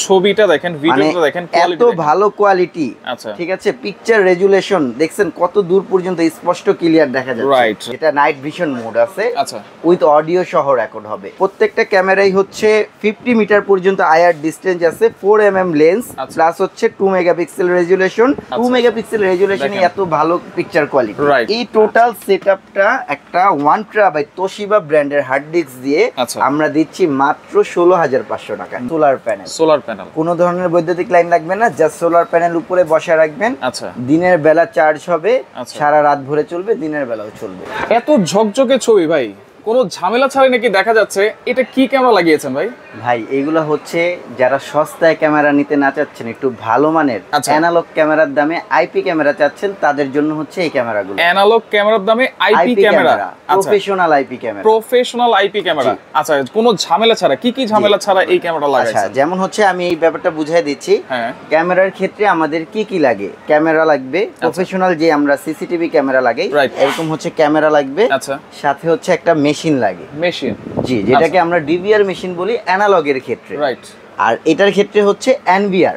ছবিটা দেখেন, ভিডিওটা দেখেন, এত ভালো কোয়ালিটি। আচ্ছা, ঠিক আছে, পিকচার রেজুলেশন দেখছেন কত দূর পর্যন্ত স্পষ্ট ক্লিয়ার দেখা যাচ্ছে। রাইট, এটা নাইট ভিশন মোড আছে। আচ্ছা, উইথ অডিও সহ রেকর্ড হবে। প্রত্যেকটা ক্যামেরাই হচ্ছে 50 মিটার পর্যন্ত আইআর ডিসটেন্স আছে, 4 mm লেন্স প্লাস হচ্ছে 2 মেগাপিক্সেল রেজুলেশন। 2 মেগাপিক্সেল রেজুলেশনে এত ভালো পিকচার কোয়ালিটি। এই টোটাল সেটআপটা একটা 1 TB তোশিবা ব্র্যান্ডের হার্ড ডিস্ক দিয়ে আমরা দিচ্ছি মাত্র 16,500 টাকা। সোলার প্যানেল কোনো ধরনের বৈদ্যুতিক লাইন লাগবে না, জাস্ট সোলার প্যানেল উপরে বসা রাখবেন। আচ্ছা, দিনের বেলা চার্জ হবে, সারা রাত ভরে চলবে, দিনের বেলাও চলবে। এত ঝকঝকে ছবি ভাই, কোনো ঝামেলা ছাড়াই নাকি দেখা যাচ্ছে। এটা কি ক্যামেরা লাগিয়েছেন ভাই? ভাই এগুলো হচ্ছে যারা সস্তায় ক্যামেরা নিতে না চাচ্ছেন, একটু ভালো মানের অ্যানালগ ক্যামেরার দামে আইপি ক্যামেরা চাচ্ছেন, তাদের জন্য হচ্ছে এই ক্যামেরাগুলো। অ্যানালগ ক্যামেরার দামে IP camera, professional IP camera, professional IP camera. আচ্ছা, কোনো ঝামেলা ছাড়া, কি কি ঝামেলা ছাড়া এই ক্যামেরা লাগাইছেন? আচ্ছা, যেমন হচ্ছে আমি এই ব্যাপারটা বুঝিয়ে দিচ্ছি। ক্যামেরার ক্ষেত্রে আমাদের কি কি লাগে? ক্যামেরা লাগবে প্রফেশনাল, যে আমরা সিসিটিভি ক্যামেরা লাগাই এরকম হচ্ছে ক্যামেরা লাগবে। আচ্ছা, সাথে হচ্ছে একটা মেশিন লাগে, মেশিন, জি, যেটাকে আমরা ডিভিআর মেশিন বলি অ্যানালগের ক্ষেত্রে। রাইট। আর এটার ক্ষেত্রে হচ্ছে এনভিআর,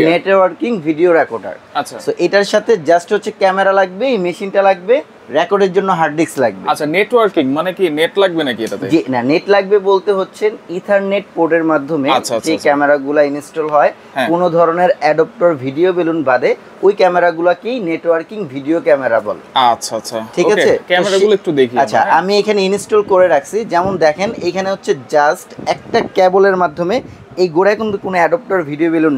নেটওয়ার্কিং ভিডিও রেকর্ডার। আচ্ছা, সো এটার সাথে জাস্ট হচ্ছে ক্যামেরা লাগবে, এই মেশিনটা লাগবে, রেকর্ডের জন্য হার্ড ডিস্ক লাগবে। আচ্ছা, নেটওয়ার্কিং মানে কি নেট লাগবে নাকি এটাতে? জি না, নেট লাগবে বলতে হচ্ছে ইথারনেট পোর্টের মাধ্যমে যে ক্যামেরাগুলো ইনস্টল হয়, কোনো ধরনের অ্যাডাপ্টার ভিডিও বেলুন বাদে ওই ক্যামেরাগুলোকেই নেটওয়ার্কিং ভিডিও ক্যামেরা বলে। আচ্ছা আচ্ছা, ঠিক আছে, ক্যামেরাগুলো একটু দেখি। আচ্ছা, আমি এখানে ইনস্টল করে রাখছি। যেমন দেখেন এখানে হচ্ছে জাস্ট একটা কেবলের মাধ্যমে, এই গোড়ায় কিন্তু কোনো অ্যাডাপ্টার ভিডিও বেলুন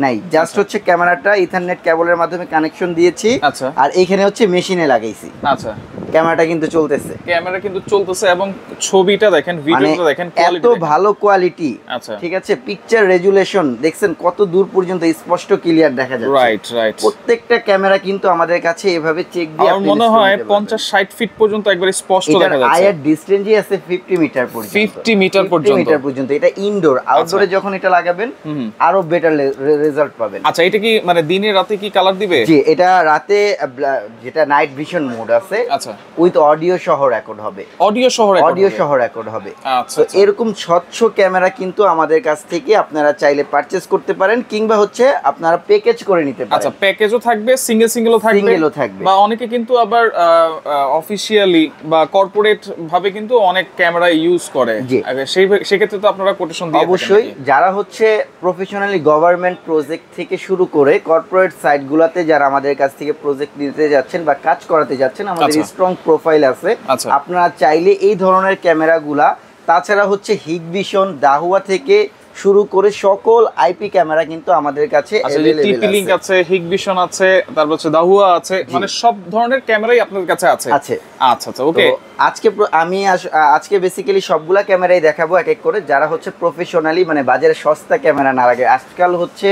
নাই, জাস্ট হচ্ছে ক্যামেরাটা ইথারনেট কেবলের মাধ্যমে কানেকশন দিয়েছি। আচ্ছা, আর এখানে হচ্ছে মেশিনে লাগাইছি। আচ্ছা, ক্যামেরাটা কিন্তু চলতেছে, এবং ছবিটা দেখেন, ভিডিওটা দেখেন, এত ভালো কোয়ালিটি। আচ্ছা, ঠিক আছে, পিকচার রেজুলেশন দেখছেন কত দূর পর্যন্ত স্পষ্ট ক্লিয়ার দেখা যাচ্ছে। রাইট রাইট, প্রত্যেকটা ক্যামেরা কিন্তু আমাদের কাছে এভাবে চেক দিয়ে আমার মনে হয় 50-60 ফিট পর্যন্ত একবার স্পষ্ট দেখা যাচ্ছে। আইআর ডিসটেন্সই আছে 50 মিটার পর্যন্ত, 50 মিটার পর্যন্ত। এটা ইনডোর। আউটডোরে যখন এটা লাগাবেন আরো বেটার রেজাল্ট পাবেন। আচ্ছা, এটা কি মানে দিনে রাতে কি কালার দিবে? জি, এটা রাতে যেটা নাইট ভিশন মোড আছে। আচ্ছা, উইথ অডিও সহ রেকর্ড হবে। অডিও সহ রেকর্ড হবে। আচ্ছা, এরকম স্বচ্ছ ক্যামেরা কিন্তু আমাদের কাছ থেকে আপনারা চাইলে পারচেজ করতে পারেন, কিংবা হচ্ছে আপনারা প্যাকেজ করে নিতে পারেন। আচ্ছা, প্যাকেজও থাকবে, সিঙ্গেলও থাকবে, বা অনেকে কিন্তু আবার অফিশিয়ালি বা কর্পোরেট ভাবে কিন্তু অনেক ক্যামেরা ইউজ করে। সেই ক্ষেত্রে তো আপনারা কোটেশন দিয়ে অবশ্যই। যারা হচ্ছে প্রফেশনালি গভর্নমেন্ট প্রজেক্ট থেকে শুরু করে কর্পোরেট সাইটগুলোতে যারা আমাদের কাছ থেকে প্রজেক্ট নিতে যাচ্ছেন বা কাজ করাতে যাচ্ছেন, আমাদের স্ট্রং প্রোফাইল আছে। আপনারা চাইলে এই ধরনের ক্যামেরাগুলা, তাছাড়া হচ্ছে হিগভিশন, দাহুয়া থেকে শুরু করে সকল আইপি ক্যামেরা কিন্তু আমাদের কাছে अवेलेबल আছে। টিপি লিংক আছে, হিগভিশন আছে, তারপর হচ্ছে দাহুয়া আছে, মানে সব ধরনের ক্যামেরাই আপনাদের কাছে আছে। আচ্ছা আচ্ছা, ওকে। আজকে বেসিক্যালি সবগুলা ক্যামেরাই দেখাবো এক এক করে, যারা হচ্ছে প্রফেশনালি মানে বাজারে সস্তা ক্যামেরা না লাগে। আজকাল হচ্ছে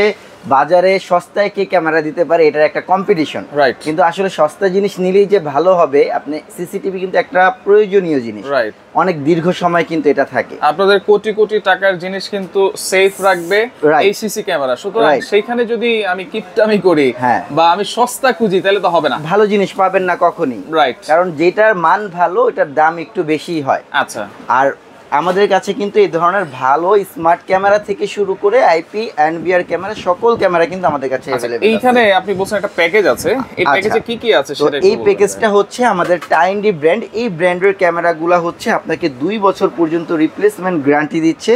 বাজারে সস্তায় কে ক্যামেরা দিতে পারে এটার একটা কম্পিটিশন। রাইট। কিন্তু আসলে সস্তা জিনিস নিলেই যে ভালো হবে, আপনি সিসিটিভি কিন্তু একটা প্রয়োজনীয় জিনিস। রাইট। অনেক দীর্ঘ সময় কিন্তু এটা থাকে। আপনাদের কোটি কোটি টাকার জিনিস কিন্তু সেফ রাখবে এই সিসি ক্যামেরা। সুতরাং সেইখানে যদি আমি কিপটামি করি বা আমি সস্তা খুঁজি, তাহলে তো হবে না, ভালো জিনিস পাবেন না কখনই। রাইট। কারণ যেটার মান ভালো এটার দাম একটু বেশি হয়। আচ্ছা, আর আমাদের কাছে কিন্তু এই ধরনের ভালো স্মার্ট ক্যামেরা থেকে শুরু করে আইপি এনভিআর ক্যামেরা, সকল ক্যামেরা কিন্তু আমাদের কাছে अवेलेबल আছে। এইখানে আপনি বলছেন একটা প্যাকেজ আছে, এই প্যাকেজে কি কি আছে সেটা একটু এই প্যাকেজটা হচ্ছে আমাদের টাইন্ডি ব্র্যান্ড। এই ব্র্যান্ডের ক্যামেরাগুলো হচ্ছে আপনাকে 2 বছর পর্যন্ত রিপ্লেসমেন্ট গ্যারান্টি দিচ্ছে।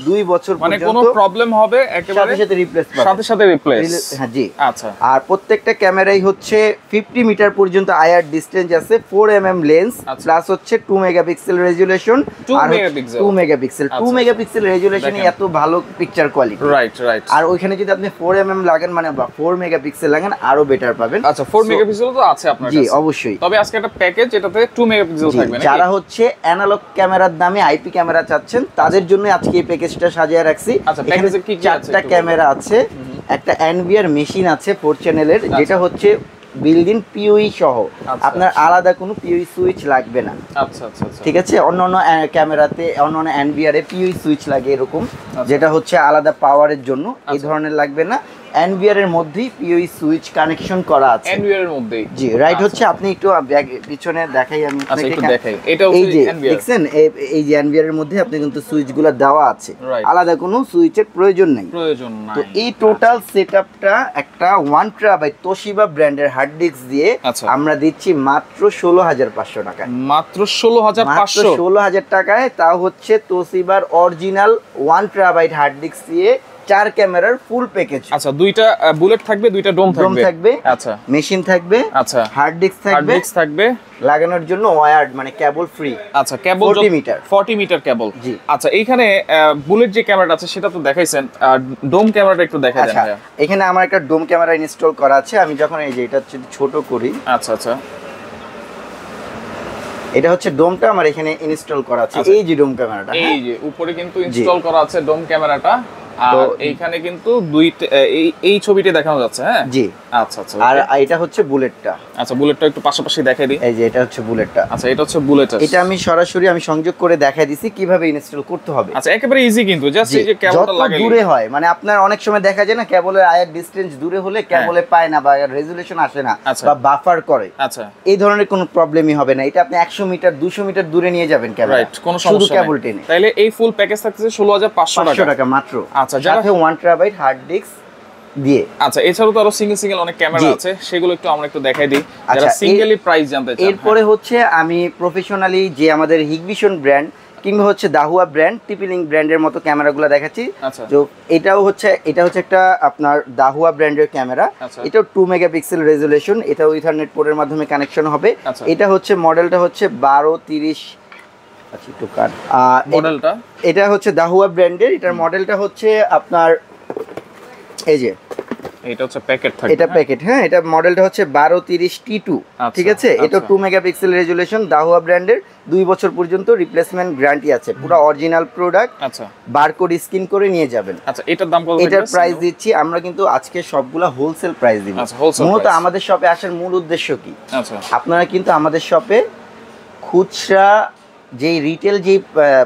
2 বছর মানে কোনো প্রবলেম হবে একেবারে সাথে রিপ্লেস পাবেন, সাথে রিপ্লেস। হ্যাঁ জি। আচ্ছা, আর প্রত্যেকটা ক্যামেরাই হচ্ছে 50 মিটার পর্যন্ত আইআর ডিসটেন্স আছে, 4 mm লেন্স প্লাস হচ্ছে 2 মেগাপিক্সেল রেজুলেশন, আর 2 মেগাপিক্সেল রেজুলেশনে এত ভালো পিকচার কোয়ালিটি। Right right. আর ওইখানে যদি আপনি 4 mm লাগান, মানে 4 মেগাপিক্সেল লাগান, আরো বেটার পাবেন। আচ্ছা, 4 মেগাপিক্সেল তো আছে আপনার কাছে? জি অবশ্যই। তবে আজকে একটা প্যাকেজ, এটাতে 2 মেগাপিক্সেল থাকবে নাকি? যারা হচ্ছে অ্যানালগ ক্যামেরার দামে আইপি ক্যামেরা চাচ্ছেন, তাদের জন্য আজকে এই প্যাকেজটা সাজিয়ে রাখছি। আচ্ছা, প্যাকেজে কি কি আছে? 4টা ক্যামেরা আছে, একটা এনভিআর মেশিন আছে 4 চ্যানেলের, যেটা হচ্ছে বিল্ডিং পিওই সহ। আপনার আলাদা কোনো পিওই সুইচ লাগবে না। আচ্ছা আচ্ছা, ঠিক আছে। অন্যান্য ক্যামেরাতে, অন্যান্য এনভিআর এ পিওই সুইচ লাগে এরকম, যেটা হচ্ছে আলাদা পাওয়ারের জন্য, এই ধরনের লাগবে না। এনভিআর এর মধ্যেই পিওই সুইচ কানেকশন করা আছে। এনভিআর এর মধ্যেই, জি রাইট। হচ্ছে আপনি একটু পিছনে দেখাই আমি আপনাকে, একটু দেখাই। এটা এই হচ্ছে যে এনভিআর, দেখছেন এই যে এনভিআর এর মধ্যে আপনি কিন্তু সুইচগুলো দেওয়া আছে, আলাদা কোনো সুইচের প্রয়োজন নাই। তো এই টোটাল সেটআপটা একটা 1 টেরাবাইট তোশিবা ব্র্যান্ডের হার্ড ডিস্ক দিয়ে আমরা দিচ্ছি মাত্র 16500 টাকায়। মাত্র 16500, 16000 টাকায়। তা হচ্ছে তোশিবার অরিজিনাল 1 টেরাবাইট হার্ড ডিস্ক দিয়ে 4 ক্যামেরার ফুল প্যাকেজ। আচ্ছা, দুইটা বুলেট থাকবে, দুইটা ডোম থাকবে। আচ্ছা, মেশিন থাকবে, আচ্ছা, হার্ড ডিস্ক থাকবে, লাগানোর জন্য ওয়্যার্ড মানে কেবল ফ্রি। আচ্ছা, কেবল 40 মিটার কেবল। জি। আচ্ছা, এইখানে বুলেট যে ক্যামেরাটা আছে সেটা তো দেখাইছেন, আর ডোম ক্যামেরাটা একটু দেখাই দেন। আচ্ছা, এখানে আমার একটা ডোম ক্যামেরা ইনস্টল করা আছে। আমি যখন এই যে এটা ছোট করি, আচ্ছা আচ্ছা, এটা হচ্ছে ডোমটা আমার এখানে ইনস্টল করা আছে। এই যে ডোম ক্যামেরাটা, এই যে উপরে কিন্তু ইনস্টল করা আছে ডোম ক্যামেরাটা। আর এইখানে কিন্তু এই ছবিটা দেখানো যাচ্ছে। হ্যাঁ, জি। আচ্ছা আচ্ছা, আর এটা হচ্ছে বুলেটটা। আচ্ছা, বুলেটটা একটু পাশাপাশি দেখাই দিই। এই যে এটা হচ্ছে বুলেটটা। আচ্ছা, এটা হচ্ছে বুলেট। এটা আমি সরাসরি সংযোগ করে দেখাই দিছি কিভাবে ইনস্টল করতে হবে। আচ্ছা, একেবারে ইজি কিন্তু, জাস্ট এই যে কেবলটা লাগাই দূরে হয়, মানে আপনার অনেক সময় দেখা যায় না কেবলের আয়ার ডিসটেন্স দূরে হলে কেবলে পায় না বা রেজোলিউশন আসে না বা বাফার করে। আচ্ছা, এই ধরনের কোনো প্রবলেমই হবে না। এটা আপনি 100 মিটার 200 মিটার দূরে নিয়ে যাবেন ক্যামেরা, রাইট, কোনো সমস্যা নেই। কেবল টেনে। তাহলে এই ফুল প্যাকেজ থাকতেছে 16500 টাকা মাত্র। আচ্ছা, যাতে 1 টেরাবাইট হার্ড ডিস্ক দিয়ে। আচ্ছা, এছাড়াও তো আরো সিঙ্গেল অনেক ক্যামেরা আছে, সেগুলো একটু আমরা একটু দেখাই দিই যারা সিঙ্গেলি প্রাইস জানতে চান। এরপরে হচ্ছে আমি প্রফেশনালি যে আমাদের হিগভিশন ব্র্যান্ড কিংবা হচ্ছে দাহুয়া ব্র্যান্ড, টিপিলিং ব্র্যান্ডের মতো ক্যামেরাগুলো দেখাচ্ছি। তো এটা হচ্ছে একটা আপনার দাহুয়া ব্র্যান্ডের ক্যামেরা। এটাও 2 মেগাপিক্সেল রেজোলিউশন, এটাও ইথারনেট পোর্টের মাধ্যমে কানেকশন হবে। এটা হচ্ছে মডেলটা হচ্ছে 1230। আচ্ছা, একটু কাট মডেলটা। এটা হচ্ছে দাহুয়া ব্র্যান্ডের, এটার মডেলটা হচ্ছে আপনার এই যে এটা হচ্ছে প্যাকেট থাকে, এটা প্যাকেট। হ্যাঁ, এটা মডেলটা হচ্ছে 1230 T2। ঠিক আছে, এটা 2 মেগাপিক্সেল রেজোলিউশন, দাহুয়া ব্র্যান্ডের, 2 বছর পর্যন্ত রিপ্লেসমেন্ট গ্যারান্টি আছে, পুরো অরিজিনাল প্রোডাক্ট। আচ্ছা, বারকোড স্ক্যান করে নিয়ে যাবেন। আচ্ছা, এটার দাম কত? এটার প্রাইস দিচ্ছি আমরা কিন্তু আজকে সবগুলা হোলসেল প্রাইস দিব। মূলত আমাদের শপে আসার মূল উদ্দেশ্য কি? আচ্ছা, আপনারা কিন্তু আমাদের শপে খুচরা যেই রিটেল যেই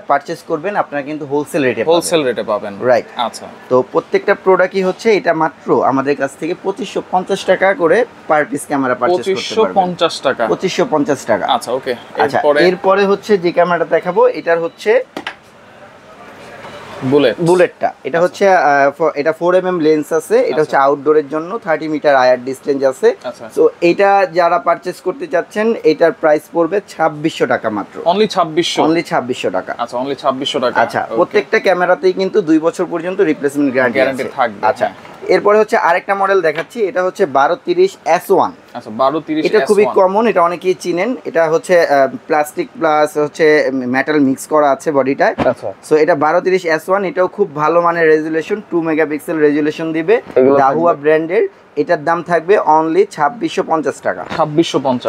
পারচেজ করবেন আপনারা কিন্তু হোলসেল রেটে পাবেন, রাইট। আচ্ছা, তো প্রত্যেকটা প্রোডাক্টই হচ্ছে এটা মাত্র আমাদের কাছ থেকে 2550 টাকা করে পার পিস ক্যামেরা পারচেজ করতে পারবেন। 2550 টাকা, 2550 টাকা। আচ্ছা, ওকে। এরপরে হচ্ছে যে ক্যামেরাটা দেখাবো এটার হচ্ছে বুলেটটা। এটা হচ্ছে এটা 4mm লেন্স আছে, এটা হচ্ছে আউটডোরের জন্য, 30 মিটার আয়ার ডিসটেন্স আছে। তো এটা যারা পারচেজ করতে চাচ্ছেন এটার প্রাইস পড়বে 2600 টাকা মাত্র। অনলি 2600 টাকা। আচ্ছা, অনলি 2600 টাকা। আচ্ছা, প্রত্যেকটা ক্যামেরাতেই কিন্তু 2 বছর পর্যন্ত রিপ্লেসমেন্ট গ্যারান্টি থাকবে। আচ্ছা, এরপরে হচ্ছে আরেকটা মডেল দেখাচ্ছি, এটা হচ্ছে 1230 S1। আচ্ছা, 1230 এটা খুবই কমন, এটা অনেকেই চিনেন। এটা হচ্ছে প্লাস্টিক প্লাস হচ্ছে মেটাল মিক্স করা আছে বডিটায়। আচ্ছা, সো এটা 1230 S1, এটাও খুব ভালো মানের রেজোলিউশন, 2 মেগাপিক্সেল রেজোলিউশন দিবে, দাহুয়া ব্র্যান্ডের। এটার দাম থাকবে অনলি 2650 টাকা।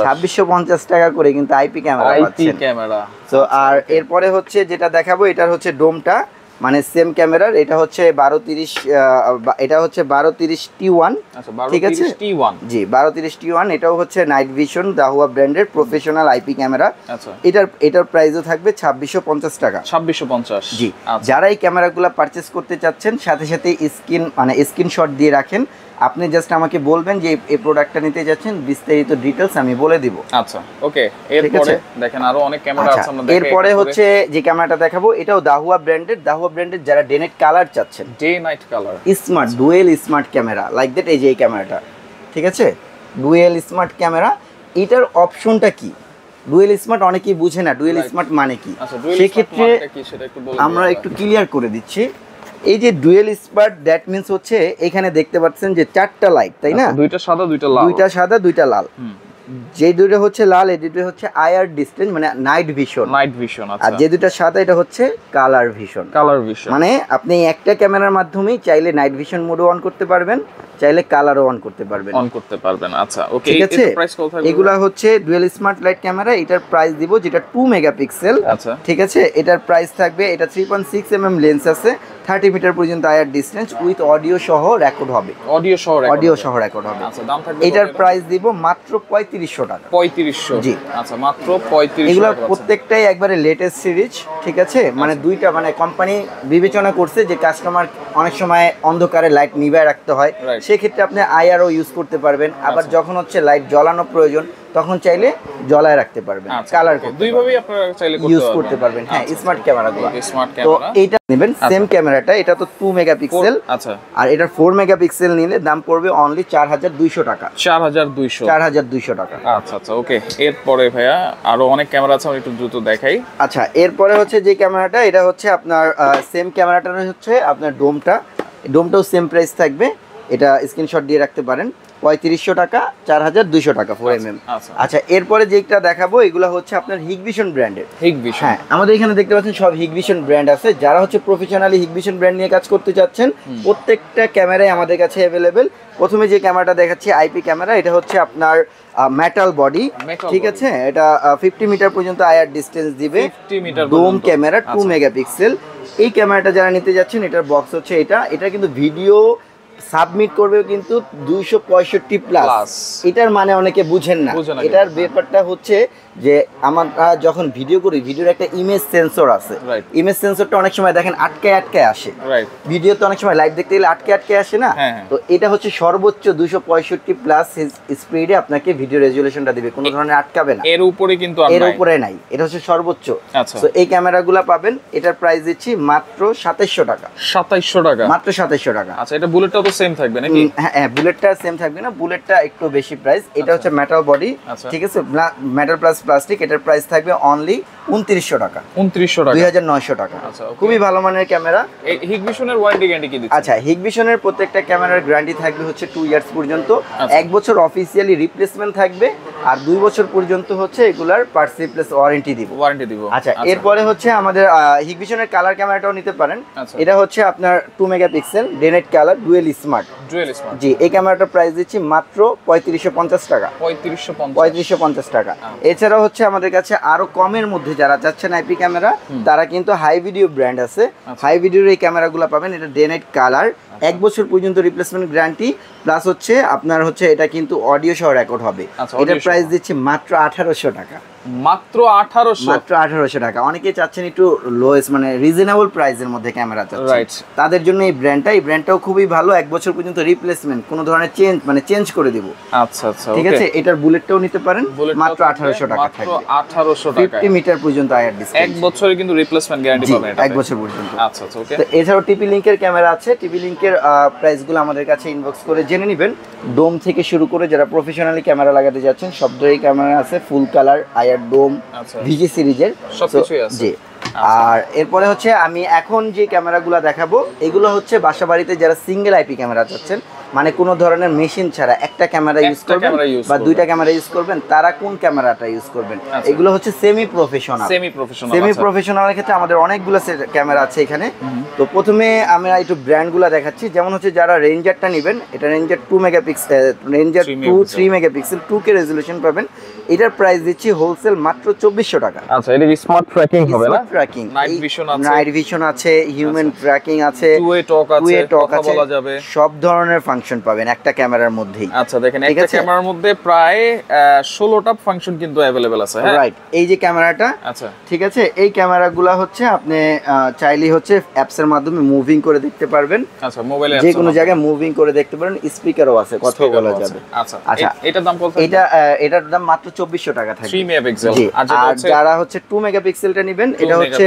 2650 টাকা করে কিন্তু আইপি ক্যামেরা পাচ্ছেন। সো আর এরপরে হচ্ছে যেটা দেখাবো এটার হচ্ছে ডোমটা, মানে সেম ক্যামেরার। এটা হচ্ছে 1230 T1। ঠিক আছে, জি 1230 T1। এটাও হচ্ছে নাইট ভিশন দাহুয়া ব্র্যান্ডের প্রফেশনাল আইপি ক্যামেরা। এটার প্রাইসও থাকবে 2650 টাকা। 2650, জি। যারা এই ক্যামেরাগুলো পারচেজ করতে চাচ্ছেন সাথে সাথে স্ক্রিনশট দিয়ে রাখেন। আপনি জাস্ট আমাকে বলবেন যে এই প্রোডাক্টটা নিতে যাচ্ছেন, বিস্তারিত ডিটেইলস আমি বলে দিব। আচ্ছা, ওকে। এরপরে দেখেন আরো অনেক ক্যামেরা আছে আমরা দেখাই। এরপরে হচ্ছে যে ক্যামেরাটা দেখাবো এটাও দাহুয়া ব্র্যান্ডের যারা ডে নাইট কালার চাচ্ছেন, day night colour smart dual smart camera like that, এই যে এই ক্যামেরাটা, ঠিক আছে, ডুয়েল স্মার্ট ক্যামেরা। এটার অপশনটা কি? ডুয়েল স্মার্ট অনেকেই বুঝে না ডুয়েল স্মার্ট মানে কি। সেক্ষেত্রে আমরা একটু ক্লিয়ার করে দিচ্ছি। এই যে ডুয়েল স্মার্ট দ্যাট মিন্স হচ্ছে এখানে দেখতে পাচ্ছেন যে 4টা লাইট, তাই না? দুইটা সাদা দুইটা লাল। যে দুটো হচ্ছে লাল এই দুটো হচ্ছে আইআর ডিসটেন্স মানে নাইট ভিশন। আচ্ছা, আর যে দুটো সাদা এটা হচ্ছে কালার ভিশন। মানে আপনি একটা ক্যামেরার মাধ্যমেই চাইলে নাইট ভিশন মোডও অন করতে পারবেন, চাইলে কালারও অন করতে পারবেন। আচ্ছা, ওকে। ঠিক আছে, এগুলা হচ্ছে ডুয়েল স্মার্ট লাইট ক্যামেরা। এটার প্রাইস দিব যেটা 2 মেগাপিক্সেল। আচ্ছা, ঠিক আছে, এটার প্রাইস থাকবে, এটা 3.6 mm লেন্স আছে, 30 মিটার পর্যন্ত আয়ার ডিসটেন্স উইথ অডিও সহ রেকর্ড হবে। অডিও সহ রেকর্ড হবে। আচ্ছা, দাম থাকবে এটার প্রাইস দিব মাত্র 3500 টাকা। 3500? জি। আচ্ছা, মাত্র 3500। এগুলো প্রত্যেকটাই একবারে লেটেস্ট সিরিজ, ঠিক আছে? মানে দুইটা মানে কোম্পানি বিবেচনা করছে যে কাস্টমার অনেক সময় অন্ধকারে লাইট নিভায় রাখতে হয়, সেক্ষেত্রে আপনি আইআরও ইউজ করতে পারবেন। আবার যখন হচ্ছে লাইট জ্বালানো প্রয়োজন তখন চাইলে জ্বলায় রাখতে পারবেন, কালার দুইভাবেই আপনারা চাইলে ইউজ করতে পারবেন। হ্যাঁ, স্মার্ট ক্যামেরাগুলো। তো এইটা নেবেন সেম ক্যামেরাটা, এটা তো 2 মেগাপিক্সেল। আচ্ছা, আর এটা 4 মেগাপিক্সেল নিলে দাম পড়বে অনলি 4200 টাকা। 4200 টাকা। আচ্ছা আচ্ছা, ওকে। এরপরে ভাইয়া আরো অনেক ক্যামেরা আছে, আমি একটু দ্রুত দেখাই। আচ্ছা, এরপরে হচ্ছে যে ক্যামেরাটা, এটা হচ্ছে আপনার সেম ক্যামেরাটার হচ্ছে আপনার ডোমটাও সেম প্রাইস থাকবে। এটা স্ক্রিনশট দিয়ে রাখতে পারেন। 3500 টাকা, 4200 টাকা 4mm। আচ্ছা, এরপরে যেটা দেখাবো এগুলো হচ্ছে আপনার হিগভিশন ব্র্যান্ডের। হ্যাঁ, আমাদের এখানে দেখতে পাচ্ছেন সব হিগভিশন ব্র্যান্ড আছে। যারা হচ্ছে প্রফেশনালি হিগভিশন ব্র্যান্ড নিয়ে কাজ করতে চাচ্ছেন, প্রত্যেকটা ক্যামেরাই আমাদের কাছে অ্যাভেলেবেল। প্রথমে যে ক্যামেরাটা দেখাচ্ছি আইপি ক্যামেরা, এটা হচ্ছে আপনার মেটাল বডি, ঠিক আছে? এটা 50 মিটার পর্যন্ত আইআর ডিসটেন্স দিবে। Dome camera 2 megapixel. এই ক্যামেরাটা যারা নিতে যাচ্ছেন, এটার বক্স হচ্ছে এটা কিন্তু ভিডিও সাবমিট করবে কিন্তু 265 প্লাস। এটার মানে অনেকে বুঝেন না। এটার ব্যাপারটা হচ্ছে যে আমরা যখন ভিডিও করি, ভিডিওর একটা ইমেজ সেন্সর আছে। ইমেজ সেন্সরটা অনেক সময় দেখেন আটকে আসে। ভিডিও তো অনেক সময় লাইভ দেখতে গেলে আটকে আসে না। তো এটা হচ্ছে সর্বোচ্চ 265 প্লাস স্পিডে আপনাকে ভিডিও রেজুলেশনটা দিবে, কোনো ধরনের আটকাবে না। এর উপরে কিন্তু এর উপরে নাই, এটা হচ্ছে সর্বোচ্চ। তো এই ক্যামেরাগুলো পাবেন। এটার প্রাইস দিচ্ছি মাত্র 2700 টাকা। 2700 টাকা, মাত্র 2700 টাকা। আচ্ছা, এটা বুলেটটাও তো সেম থাকবে নাকি? হ্যাঁ, বুলেটটা সেম থাকবে না, বুলেটটা একটু বেশি প্রাইস। এটা হচ্ছে মেটাল বডি, ঠিক আছে? Metal plus plastic. এটার প্রাইস থাকবে অনলি 2900 টাকা। 2900 টাকা। খুবই ভালো মানের ক্যামেরা। হিগভিশনের ওয়ারেন্টি গ্যারান্টি কি দিচ্ছে? আচ্ছা, হিগভিশনের প্রত্যেকটা ক্যামেরার গ্যারান্টি থাকবে হচ্ছে 2 ইয়ার্স পর্যন্ত। 1 বছর অফিসিয়ালি রিপ্লেসমেন্ট থাকবে, আর 2 বছর পর্যন্ত হচ্ছে এগুলার পার্টস রিপ্লেস ওয়ারেন্টি দিব। আচ্ছা, এরপরে হচ্ছে আমাদের হিগভিশনের কালার ক্যামেরাটাও নিতে পারেন। এটা হচ্ছে আপনার 2 মেগাপিক্সেল ডেনেট কালার ডুয়েল স্মার্ট। জি, এই ক্যামেরাটার প্রাইস দিচ্ছি মাত্র 3550 টাকা। 3550 টাকা। এছাড়াও হচ্ছে আমাদের কাছে আরো কমের মধ্যে যারা চাচ্ছেন আইপি ক্যামেরা, তারা কিন্তু হাই ভিডিও ব্র্যান্ড আছে। হাই ভিডিওর এই ক্যামেরাগুলো পাবেন। এটা ডেনেট কালার, 1 বছর পর্যন্ত রিপ্লেসমেন্ট গ্যারান্টি, প্লাস হচ্ছে আপনার হচ্ছে এটা কিন্তু অডিও সহ রেকর্ড হবে। এটার প্রাইস দিচ্ছি মাত্র 1800 টাকা। মাত্র 1800 টাকা। অনেকেই চাচ্ছেন একটু লোয়েস্ট মানে রিজনেবল প্রাইসের মধ্যে ক্যামেরা চাচ্ছেন, তাদের জন্য এই ব্র্যান্ডটাও খুবই ভালো। 1 বছর পর্যন্ত রিপ্লেসমেন্ট, কোনো ধরনের চেঞ্জ করে দিব। আচ্ছা আচ্ছা, ঠিক আছে? এটার বুলেটটাও নিতে পারেন, মাত্র 1800 টাকা থাকবে। 1800 টাকা, 50 মিটার পর্যন্ত আইআর ডিসটেন্স। 1 বছরের কিন্তু রিপ্লেসমেন্ট গ্যারান্টি পাবেন এটা। 1 বছর পর্যন্ত। আচ্ছা আচ্ছা, ওকে। তো এছাড়াও টিপি লিংকের ক্যামেরা আছে। টিপি লিংকের প্রাইসগুলো আমাদের কাছে ইনবক্স করে জেনে নেবেন। ডোম থেকে শুরু করে যারা প্রফেশনালি ক্যামেরা লাগাতে যাচ্ছেন, সব ধরনের ক্যামেরা আছে। ফুল কালার, আইআর, ডোম, ভিজি সিরিজের সবকিছুই আছে। জি। আর এরপরে হচ্ছে আমি এখন যে ক্যামেরাগুলো দেখাবো, এগুলো হচ্ছে বাসা বাড়িতে যারা সিঙ্গেল আইপি ক্যামেরা চাচ্ছেন, মানে কোনো ধরনের মেশিন ছাড়া একটা ক্যামেরা ইউজ করবেন বা 2টা ক্যামেরা ইউজ করবেন, তারা কোন ক্যামেরাটা ইউজ করবেন? এগুলো হচ্ছে সেমি প্রফেশনালের ক্ষেত্রে আমাদের অনেকগুলো ক্যামেরা আছে এখানে। তো প্রথমে আমরা একটু ব্র্যান্ডগুলো দেখাচ্ছি। যেমন হচ্ছে যারা রেঞ্জারটা নেবেন, এটা ranger 2 megapixel, ranger 3 megapixel 2K resolution পাবেন। এটার প্রাইস দিচ্ছি হোলসেল মাত্র 2400 টাকা। আচ্ছা, এটা স্মার্ট ট্র্যাকিং হবে না? ট্র্যাকিং, নাইট ভিশন আছে, হিউম্যান ট্র্যাকিং আছে, টু-ওয়ে টক আছে, কথা বলা যাবে, সব ধরনের ফাংশন পাবেন একটা ক্যামেরার মধ্যেই। আচ্ছা, দেখেন একটা ক্যামেরার মধ্যে প্রায় 16টা ফাংশন কিন্তু अवेलेबल আছে। হ্যাঁ, রাইট। এই যে ক্যামেরাটা, আচ্ছা ঠিক আছে, এই ক্যামেরাগুলো হচ্ছে আপনি চাইলে হচ্ছে অ্যাপস এর মাধ্যমে মুভিং করে দেখতে পারবেন। আচ্ছা, মোবাইলে যে কোনো জায়গায় মুভিং করে দেখতে পারেন। স্পিকারও আছে, কথা বলা যাবে। আচ্ছা, এটার দাম কত? এটার দাম মাত্র 2400 টাকা থাকবে। 3 মেগাপিক্সেল। আর যারা হচ্ছে 2 মেগাপিক্সেলটা নেবেন, এটা হচ্ছে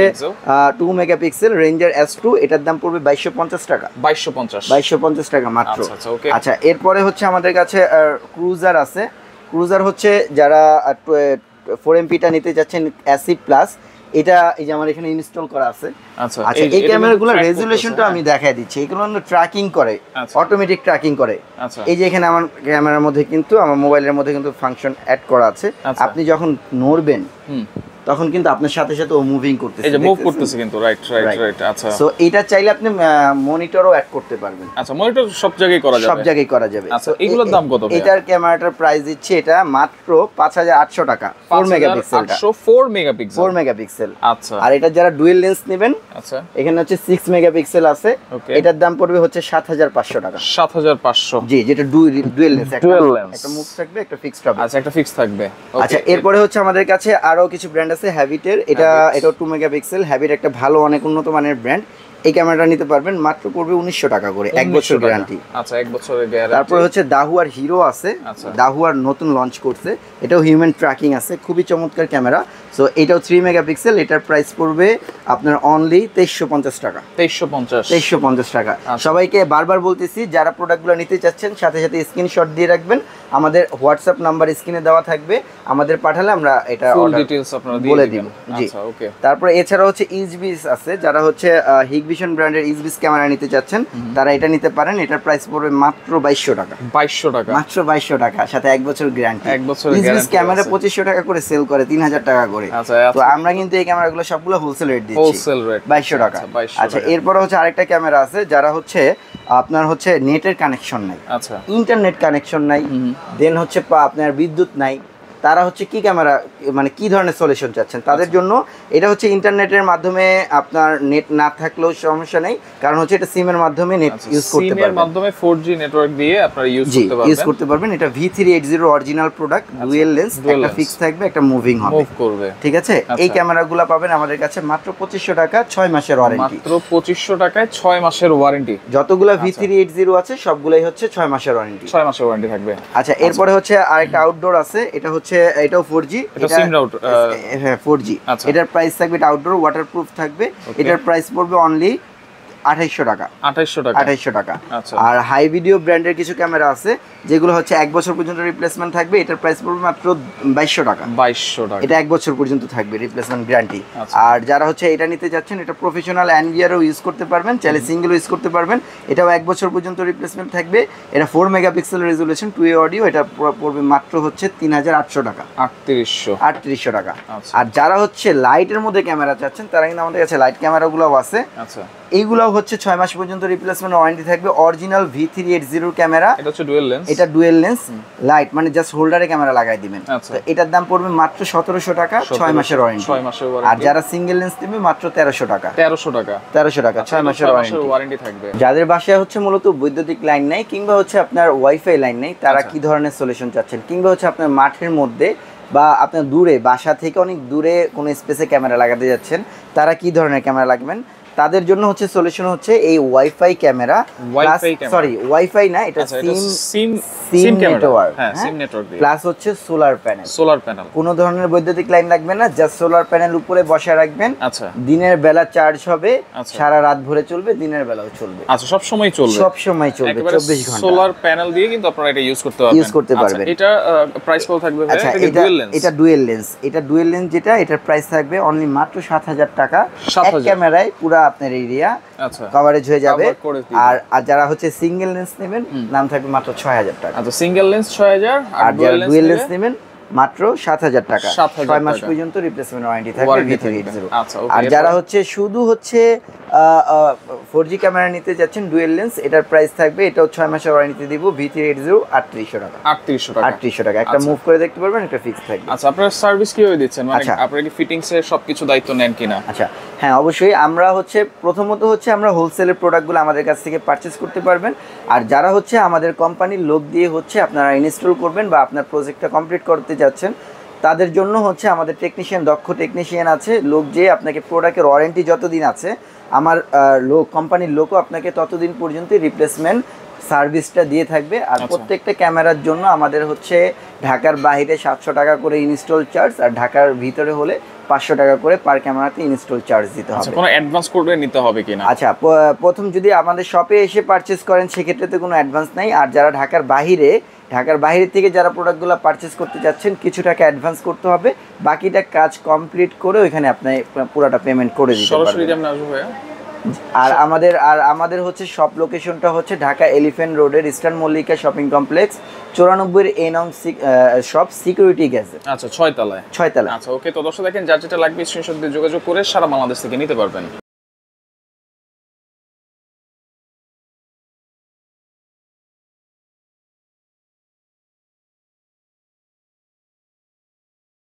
2 মেগাপিক্সেল রেঞ্জার S2, এটার দাম পড়বে 2250 টাকা। 2250 টাকা মাত্র। আচ্ছা, এরপরে হচ্ছে আমাদের কাছে ক্রুজার আছে। ক্রুজার হচ্ছে যারা 4MP-টা নিতে যাচ্ছেন অ্যাসিড প্লাস, এটা এই যে আমার এখানে ইনস্টল করা আছে। আচ্ছা, এই ক্যামেরাগুলোর রেজোলিউশনটা আমি দেখাই দিচ্ছি। এগুলো ট্র্যাকিং করে, অটোমেটিক ট্র্যাকিং করে। এই যে এখানে আমার ক্যামেরার মধ্যে কিন্তু আমার মোবাইলের মধ্যে কিন্তু ফাংশন অ্যাড করা আছে। আপনি যখন নড়বেন তখন কিন্তু আপনার সাথে সাথে ও মুভিং করতেছে, এই যে মুভ করতেছে কিন্তু, রাইট রাইট রাইট। আচ্ছা, সো এটা চাইলে আপনি মনিটরও অ্যাড করতে পারবেন। আচ্ছা, মনিটর সব জায়গায় করা যাবে, সব জায়গায় করা যাবে। আচ্ছা, এগুলোর দাম কত? এটার ক্যামেরাটার প্রাইস দিচ্ছে এটা মাত্র 5800 টাকা, 4 মেগাপিক্সেল, 4 মেগাপিক্সেল, 4 মেগাপিক্সেল। আচ্ছা, আর এটা যারা ডুয়াল লেন্স নেবেন, আচ্ছা, এখানে হচ্ছে 6 মেগাপিক্সেল আছে, এটার দাম পড়বে হচ্ছে 7500 টাকা। 7500, জি, যেটা ডুয়াল লেন্স, একটা মুভ থাকবে, একটা ফিক্সড হবে। আচ্ছা, একটা ফিক্স থাকবে। আচ্ছা, এরপরে হচ্ছে আমাদের কাছে আরো কিছু ব্র্যান্ড আছে। হ্যাবিটের এটাও 2 মেগাপিক্সেল। হ্যাবিট একটা ভালো, অনেক উন্নত মানের ব্র্যান্ড। এই ক্যামেরাটা নিতে পারবেন, মাত্র পড়বে 1900 টাকা করে, 1 বছর গ্যারান্টি। আচ্ছা, 1 বছরের গ্যারান্টি। তারপর হচ্ছে দাহুয়ার হিরো আছে, দাহুয়ার নতুন লঞ্চ করছে, এটাও হিউম্যান ট্র্যাকিং আছে, খুবই চমৎকার ক্যামেরা। সো এটাও 3 মেগাপিক্সেল, এটার প্রাইস পড়বে আপনার অনলি 2350 টাকা। 2350 টাকা। সবাইকে বারবার বলতেছি, যারা প্রোডাক্টগুলো নিতে চাচ্ছেন সাথে সাথে স্ক্রিনশট দিয়ে রাখবেন, আমাদের হোয়াটসঅ্যাপ নাম্বার স্ক্রিনে দেওয়া থাকবে, আমাদের পাঠালে আমরা এটা ফুল ডিটেইলস আপনারা বলে দিব। জি, আচ্ছা, ওকে। তারপর এছাড়া হচ্ছে ইজবিস আছে, যারা হচ্ছে হিগভিশন ব্র্যান্ডের ইজবিস ক্যামেরা নিতে চাচ্ছেন তারা এটা নিতে পারেন। এটার প্রাইস পড়বে মাত্র 2200 টাকা। 2200 টাকা, মাত্র 2200 টাকা, সাথে 1 বছর গ্যারান্টি। 1 বছরের গ্যারান্টি। ইজবিস ক্যামেরা 2500 টাকা করে সেল করে, 3000 টাকা করে। আচ্ছা, তো আমরা কিন্তু এই ক্যামেরাগুলো সবগুলো হোলসেল রেট দিচ্ছি, হোলসেল রেট 2200 টাকা। আচ্ছা, এরপর হচ্ছে আরেকটা ক্যামেরা আছে, যারা হচ্ছে আপনার হচ্ছে নেটের কানেকশন নাই, আচ্ছা, ইন্টারনেট কানেকশন নাই, দেন হচ্ছে আপনার বিদ্যুৎ নাই, তারা হচ্ছে কি ক্যামেরা, মানে কি ধরনের সলিউশন চাচ্ছেন তাদের জন্য এটা হচ্ছে ইন্টারনেটের মাধ্যমে, আপনার নেট না থাকলেও সমস্যা নেই, কারণ হচ্ছে এটা সিমের মাধ্যমে নেট ইউজ করতে পারবেন, সিমের মাধ্যমে 4G নেটওয়ার্ক দিয়ে আপনারা ইউজ করতে পারবেন। এটা V380 original product, dual lens, একটা ফিক্স থাকবে, একটা মুভিং হবে, মুভ করবে, ঠিক আছে। এই ক্যামেরাগুলো পাবেন আমাদের কাছে মাত্র 2500 টাকা, 6 মাসের ওয়ারেন্টি। মাত্র 2500 টাকায় 6 মাসের ওয়ারেন্টি। যতগুলো V380 আছে সবগুলাই হচ্ছে 6 মাসের ওয়ারেন্টি, 6 মাসের ওয়ারেন্টি থাকবে। আচ্ছা, এরপরে হচ্ছে আরেকটা আউটডোর আছে, এটা হচ্ছে এটাও 4G, এটা সিম রাউটার, হ্যাঁ 4G। এটার প্রাইস থাকবে, এটা আউটডোর ওয়াটারপ্রুফ থাকবে, এটার প্রাইস পড়বে অনলি 2800 টাকা। 2800 টাকা। আর হাই ভিডিও ব্র্যান্ডের কিছু ক্যামেরা আছে যেগুলো হচ্ছে 1 বছর পর্যন্ত রিপ্লেসমেন্ট থাকবে, এটার প্রাইস পড়বে মাত্র 2200 টাকা। 2200 টাকা, এটা 1 বছর পর্যন্ত থাকবে রিপ্লেসমেন্ট গ্যারান্টি। আর যারা হচ্ছে এটা নিতে যাচ্ছেন, এটা প্রফেশনাল এনভিআরও ইউজ করতে পারবেন, চাইলে সিঙ্গেলও ইউজ করতে পারবেন, এটাও 1 বছর পর্যন্ত রিপ্লেসমেন্ট থাকবে। এটা 4 মেগাপিক্সেল রেজুলেশন, 2A অডিও, এটা পড়বে মাত্র হচ্ছে 3800 টাকা, 3800 টাকা। আর যারা হচ্ছে লাইটের মধ্যে ক্যামেরা চাচ্ছেন, তারা কিন্তু আমাদের কাছে লাইট ক্যামেরাগুলোও আছে। আচ্ছা, এইগুলাও হচ্ছে 6 মাস পর্যন্ত রিপ্লেসমেন্ট ওয়ারেন্টি থাকবে। অরিজিনাল V380 ক্যামেরা, এটা হচ্ছে ডুয়াল লেন্স, এটা ডুয়াল লেন্স লাইট, মানে জাস্ট হোল্ডারে ক্যামেরা লাগাই দিবেন। তো এটার দাম পড়বে মাত্র 1700 টাকা, 6 মাসের ওয়ারেন্টি। আর যারা সিঙ্গেল লেন্স নেবে মাত্র 1300 টাকা, 1300 টাকা 6 মাসের ওয়ারেন্টি থাকবে। যাদের বাসায় হচ্ছে মূলত বৈদ্যুতিক লাইন নাই, কিংবা হচ্ছে আপনার ওয়াইফাই লাইন নেই, তারা কি ধরনের সলিউশন চাচ্ছেন, কিংবা হচ্ছে আপনার মাঠের মধ্যে বা আপনার দূরে, বাসা থেকে অনেক দূরে কোনো স্পেসে ক্যামেরা লাগাতে যাচ্ছেন, তারা কি ধরনের ক্যামেরা লাগবেন, তাদের জন্য হচ্ছে সলিউশন হচ্ছে এই ওয়াইফাই ক্যামেরা, সরি ওয়াইফাই না, এটা সিম নেটওয়ার্ক, হ্যাঁ সিম নেটওয়ার্ক প্লাস হচ্ছে সোলার প্যানেল। কোনো ধরনের বৈদ্যুতিক লাইন লাগবে না, জাস্ট সোলার প্যানেল উপরে বসায় রাখবেন। আচ্ছা, দিনের বেলা চার্জ হবে, সারা রাত ভরে চলবে, দিনের বেলাও চলবে। আচ্ছা, সব সময় চলবে, 24 ঘন্টা সোলার প্যানেল দিয়ে কিন্তু আপনারা এটা ইউজ করতে পারবেন। এটা প্রাইস কত থাকবে? আচ্ছা, এটা ডুয়াল লেন্স, যেটা এটার প্রাইস থাকবে অনলি মাত্র 7000 টাকা। এক ক্যামেরায় পুরো আপনার এরিয়া কভারেজ হয়ে যাবে। আর যারা হচ্ছে সিঙ্গেল লেন্স নেবেন, দাম থাকবে মাত্র 6000 টাকা। আচ্ছা, সিঙ্গেল লেন্স 6000, আর ডুয়াল লেন্স নেবেন মাত্র 7000 টাকা, 6 মাস পর্যন্ত রিপ্লেসমেন্ট ওয়ারেন্টি থাকবে V380। আর যারা হচ্ছে শুধু হচ্ছে 4G ক্যামেরা নিতে যাচ্ছেন ডুয়াল লেন্স, এটার প্রাইস থাকবে, এটাও 6 মাসের ওয়ারেন্টি দিব, V380 3800 টাকা। 3800 টাকা, একটা মুভ করে দেখতে পারবেন, একটা ফিক্স থাকবে। আচ্ছা, আপনারা সার্ভিস কিভাবে দিচ্ছেন, মানে আপনারা কি ফিটিংস এর সবকিছু দায়িত্ব নেন কিনা? আচ্ছা, হ্যাঁ অবশ্যই। আমরা হচ্ছে প্রথমত হচ্ছে আমরা হোলসেলের প্রোডাক্টগুলো আমাদের কাছ থেকে পারচেজ করতে পারবেন। আর যারা হচ্ছে আমাদের কোম্পানির লোক দিয়ে হচ্ছে আপনারা ইনস্টল করবেন বা আপনার প্রজেক্টটা কমপ্লিট করতে যাচ্ছেন, তাদের জন্য হচ্ছে আমাদের দক্ষ টেকনিশিয়ান আছে, লোক যে আপনাকে প্রোডাক্টের ওয়ারেন্টি যতদিন আছে, আমার কোম্পানির লোকও আপনাকে ততদিন পর্যন্ত রিপ্লেসমেন্ট সার্ভিসটা দিয়ে থাকবে। আর প্রত্যেকটা ক্যামেরার জন্য আমাদের হচ্ছে ঢাকার বাইরে 700 টাকা করে ইনস্টল চার্জ, আর ঢাকার ভিতরে হলে 500 টাকা করে পার ক্যামেরাতে ইনস্টল চার্জ দিতে হবে। কোনো অ্যাডভান্স করে নিতে হবে কিনা? আচ্ছা, প্রথম যদি আমাদের শপে এসে পারচেজ করেন সেক্ষেত্রে তো কোনো অ্যাডভান্স নাই। আর যারা ঢাকার বাইরে থেকে যারা প্রোডাক্টগুলো পারচেজ করতে যাচ্ছেন, কিছু টাকা অ্যাডভান্স করতে হবে, বাকিটা কাজ কমপ্লিট করে ওইখানে আপনি পুরোটা পেমেন্ট করে দিতে পারবেন। সরাসরি যেমন আসবে ভাইয়া, আর আমাদের হচ্ছে শপ লোকেশনটা হচ্ছে ঢাকা এলিফ্যান্ট রোডের ইস্টার্ন মল্লিকা শপিং কমপ্লেক্স 94 এ নং শপ সিকিউরিটি গ্যাজেট। আচ্ছা 6 তলায়। আচ্ছা ওকে, তো দর্শক দেখেন যার যেটা লাগবে স্ক্রিনশট দিয়ে যোগাযোগ করে সারা বাংলাদেশ থেকে নিতে পারবেন।